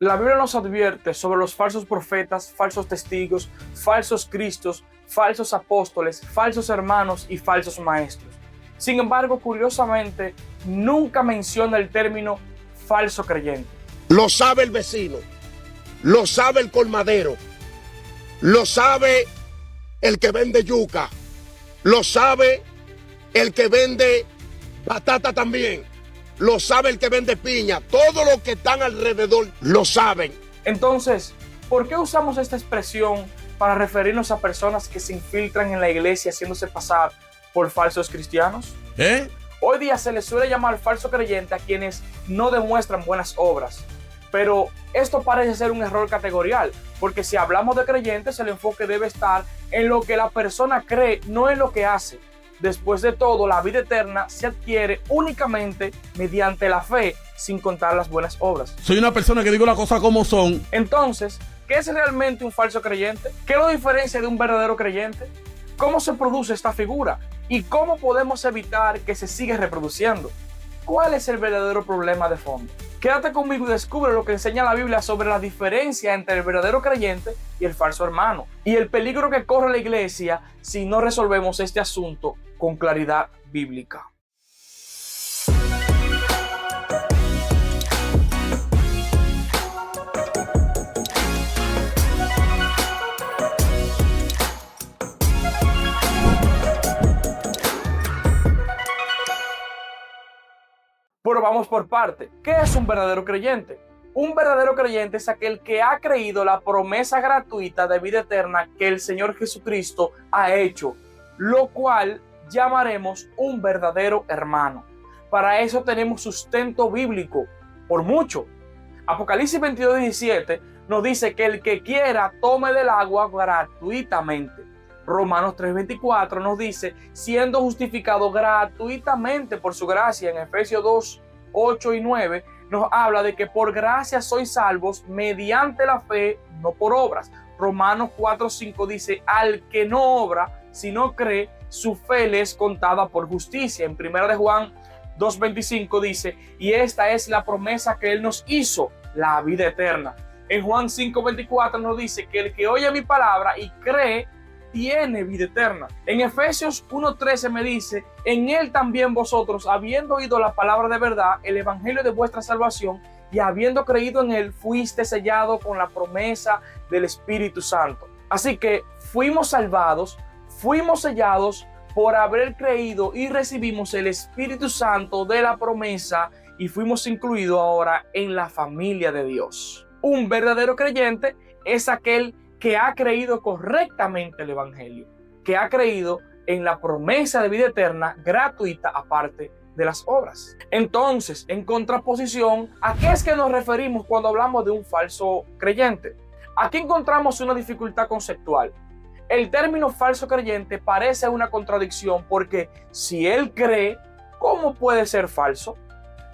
La Biblia nos advierte sobre los falsos profetas, falsos testigos, falsos cristos, falsos apóstoles, falsos hermanos y falsos maestros. Sin embargo, curiosamente, nunca menciona el término falso creyente. Lo sabe el vecino, lo sabe el colmadero, lo sabe el que vende yuca, lo sabe el que vende batata también, lo sabe el que vende piña. Todos los que están alrededor lo saben. Entonces, ¿por qué usamos esta expresión para referirnos a personas que se infiltran en la iglesia haciéndose pasar por falsos cristianos? Hoy día se les suele llamar falso creyente a quienes no demuestran buenas obras. Pero esto parece ser un error categorial, porque si hablamos de creyentes, el enfoque debe estar en lo que la persona cree, no en lo que hace. Después de todo, la vida eterna se adquiere únicamente mediante la fe, sin contar las buenas obras. Soy una persona que digo las cosas como son. Entonces, ¿qué es realmente un falso creyente? ¿Qué lo diferencia de un verdadero creyente? ¿Cómo se produce esta figura? ¿Y cómo podemos evitar que se siga reproduciendo? ¿Cuál es el verdadero problema de fondo? Quédate conmigo y descubre lo que enseña la Biblia sobre la diferencia entre el verdadero creyente y el falso hermano, y el peligro que corre la iglesia si no resolvemos este asunto con claridad bíblica. Pero vamos por parte. ¿Qué es un verdadero creyente? Un verdadero creyente es aquel que ha creído la promesa gratuita de vida eterna que el Señor Jesucristo ha hecho, lo cual llamaremos un verdadero hermano. Para eso tenemos sustento bíblico, por mucho. Apocalipsis 22:17 nos dice que el que quiera tome del agua gratuitamente. Romanos 3:24 nos dice, siendo justificado gratuitamente por su gracia. En Efesios 2:8 y 9 nos habla de que por gracia sois salvos mediante la fe, no por obras. Romanos 4:5 dice, al que no obra, sino cree, su fe le es contada por justicia. En 1 de Juan 2:25 dice, y esta es la promesa que él nos hizo, la vida eterna. En Juan 5:24 nos dice que el que oye mi palabra y cree, tiene vida eterna. En Efesios 1:13 me dice, en él también vosotros, habiendo oído la palabra de verdad, el evangelio de vuestra salvación, y habiendo creído en él, fuiste sellado con la promesa del Espíritu Santo. Así que fuimos salvados, fuimos sellados por haber creído y recibimos el Espíritu Santo de la promesa y fuimos incluidos ahora en la familia de Dios. Un verdadero creyente es aquel que ha creído correctamente el evangelio, que ha creído en la promesa de vida eterna gratuita aparte de las obras. Entonces, en contraposición, ¿a qué es que nos referimos cuando hablamos de un falso creyente? Aquí encontramos una dificultad conceptual. El término falso creyente parece una contradicción porque si él cree, ¿cómo puede ser falso?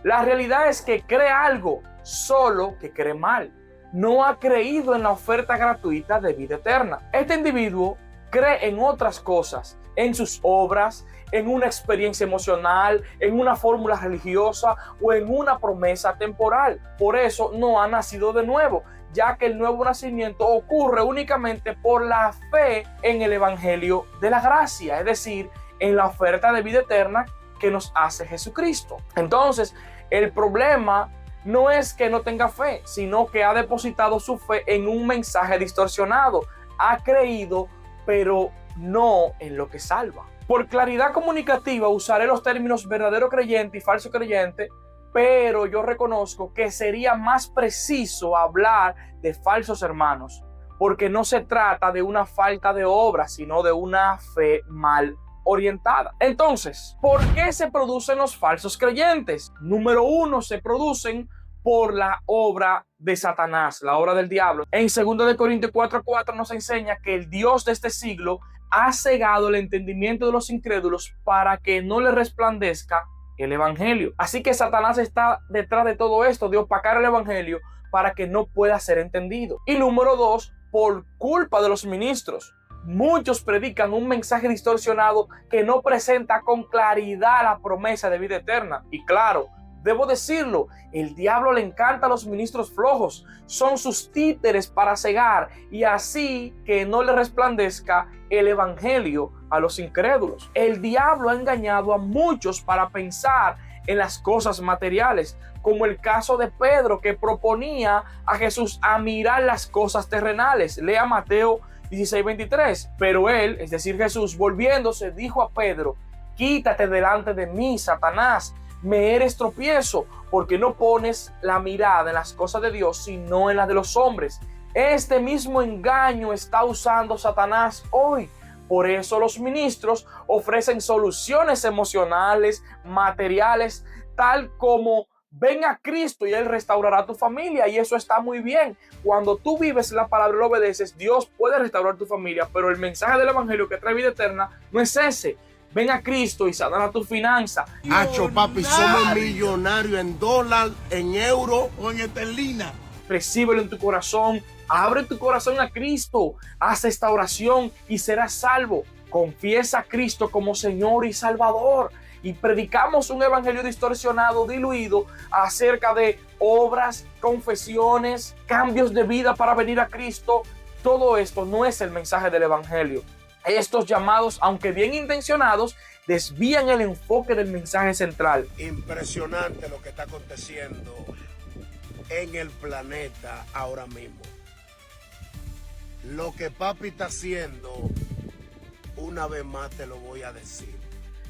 La realidad es que cree algo, solo que cree mal. No ha creído en la oferta gratuita de vida eterna. Este individuo cree en otras cosas, en sus obras, en una experiencia emocional, en una fórmula religiosa o en una promesa temporal. Por eso no ha nacido de nuevo, ya que el nuevo nacimiento ocurre únicamente por la fe en el evangelio de la gracia, es decir, en la oferta de vida eterna que nos hace Jesucristo. Entonces, el problema no es que no tenga fe, sino que ha depositado su fe en un mensaje distorsionado. Ha creído, pero no en lo que salva. Por claridad comunicativa usaré los términos verdadero creyente y falso creyente, pero yo reconozco que sería más preciso hablar de falsos hermanos, porque no se trata de una falta de obra, sino de una fe mal orientada. Entonces, ¿por qué se producen los falsos creyentes? Número uno, se producen por la obra de Satanás, la obra del diablo. En 2 de Corintios 4:4 nos enseña que el Dios de este siglo ha cegado el entendimiento de los incrédulos para que no le resplandezca el evangelio. Así que Satanás está detrás de todo esto, de opacar el evangelio para que no pueda ser entendido. Y número dos, por culpa de los ministros. Muchos predican un mensaje distorsionado que no presenta con claridad la promesa de vida eterna. Y claro, Debo decirlo, el diablo le encanta a los ministros flojos. Son sus títeres para cegar y así que no le resplandezca el evangelio a los incrédulos. El diablo ha engañado a muchos para pensar en las cosas materiales, como el caso de Pedro, que proponía a Jesús a mirar las cosas terrenales. Lea Mateo 16:23. Pero él, es decir Jesús, volviéndose, dijo a Pedro: quítate delante de mí, Satanás, me eres tropiezo, porque no pones la mirada en las cosas de Dios, sino en las de los hombres. Este mismo engaño está usando Satanás hoy. Por eso los ministros ofrecen soluciones emocionales, materiales, tal como: ven a Cristo y Él restaurará tu familia. Y eso está muy bien. Cuando tú vives la palabra y lo obedeces, Dios puede restaurar tu familia. Pero el mensaje del evangelio que trae vida eterna no es ese. Ven a Cristo y sanará tu finanza. Hacho, papi, somos millonarios en dólar, en euro O en esterlina. Recíbelo en tu corazón. Abre tu corazón a Cristo. Haz esta oración y serás salvo. Confiesa a Cristo como Señor y Salvador. Y predicamos un evangelio distorsionado, diluido, acerca de obras, confesiones, cambios de vida para venir a Cristo. Todo esto no es el mensaje del evangelio. Estos llamados, aunque bien intencionados, desvían el enfoque del mensaje central. Impresionante lo que está aconteciendo en el planeta ahora mismo. Lo que papi está haciendo, una vez más te lo voy a decir.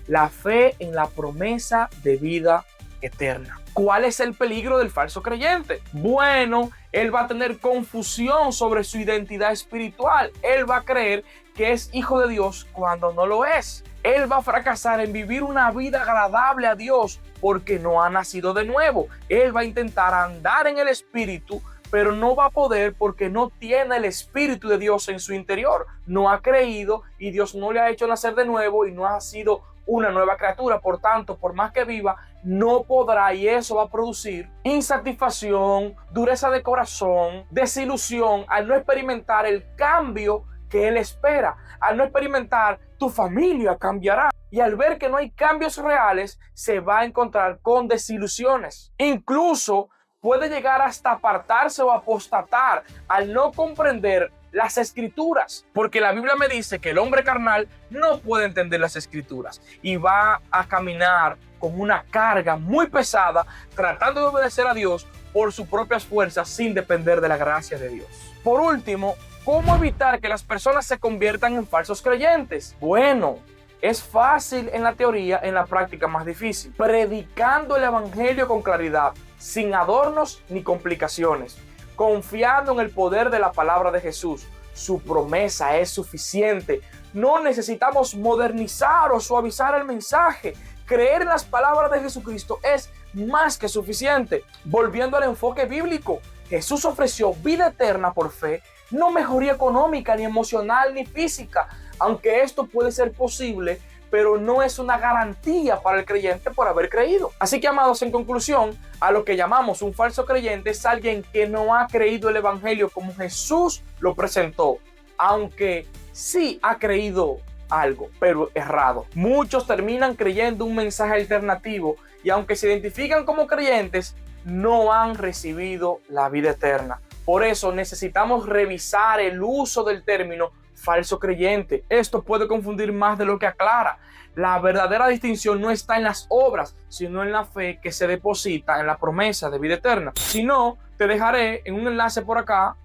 La fe en la promesa de vida eterna. ¿Cuál es el peligro del falso creyente? Bueno, él va a tener confusión sobre su identidad espiritual. Él va a creer que es hijo de Dios cuando no lo es. Él va a fracasar en vivir una vida agradable a Dios porque no ha nacido de nuevo. Él va a intentar andar en el espíritu, pero no va a poder porque no tiene el Espíritu de Dios en su interior. No ha creído y Dios no le ha hecho nacer de nuevo y no ha sido una nueva criatura. Por tanto, por más que viva, no podrá, y eso va a producir insatisfacción, dureza de corazón, desilusión al no experimentar el cambio que él espera. Al no experimentar, tu familia cambiará. Y al ver que no hay cambios reales, se va a encontrar con desilusiones. Incluso puede llegar hasta apartarse o apostatar al no comprender las escrituras, porque la Biblia me dice que el hombre carnal no puede entender las escrituras y va a caminar con una carga muy pesada tratando de obedecer a Dios por sus propias fuerzas sin depender de la gracia de Dios. Por último, ¿cómo evitar que las personas se conviertan en falsos creyentes? Bueno, es fácil en la teoría, en la práctica más difícil. Predicando el evangelio con claridad, sin adornos ni complicaciones, confiando en el poder de la palabra de Jesús. Su promesa es suficiente. No necesitamos modernizar o suavizar el mensaje. Creer en las palabras de Jesucristo es más que suficiente. Volviendo al enfoque bíblico, Jesús ofreció vida eterna por fe, no mejoría económica, ni emocional, ni física, aunque esto puede ser posible, pero no es una garantía para el creyente por haber creído. Así que, amados, en conclusión, a lo que llamamos un falso creyente es alguien que no ha creído el evangelio como Jesús lo presentó, aunque sí ha creído algo, pero errado. Muchos terminan creyendo un mensaje alternativo y aunque se identifican como creyentes, no han recibido la vida eterna. Por eso necesitamos revisar el uso del término falso creyente. Esto puede confundir más de lo que aclara. La verdadera distinción no está en las obras, sino en la fe que se deposita en la promesa de vida eterna. Si no, te dejaré en un enlace por acá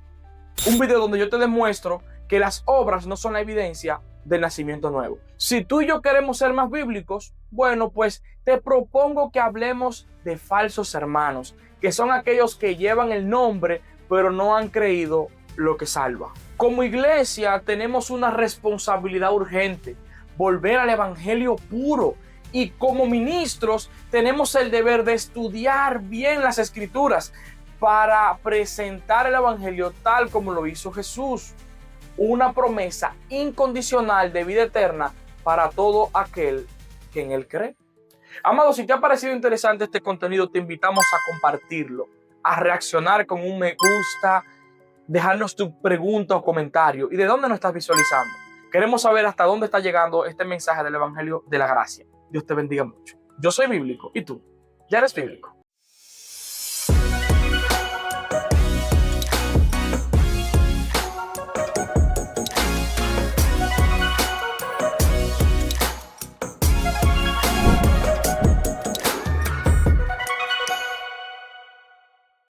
un video donde yo te demuestro que las obras no son la evidencia del nacimiento nuevo. Si tú y yo queremos ser más bíblicos, bueno, pues te propongo que hablemos de falsos hermanos, que son aquellos que llevan el nombre, pero no han creído lo que salva. Como iglesia tenemos una responsabilidad urgente, volver al evangelio puro, y como ministros tenemos el deber de estudiar bien las escrituras para presentar el evangelio tal como lo hizo Jesús, una promesa incondicional de vida eterna para todo aquel que en él cree. Amado, si te ha parecido interesante este contenido, te invitamos a compartirlo, a reaccionar con un me gusta, dejarnos tu pregunta o comentario y de dónde nos estás visualizando. Queremos saber hasta dónde está llegando este mensaje del evangelio de la gracia. Dios te bendiga mucho. Yo soy bíblico y tú, ¿ya eres bíblico?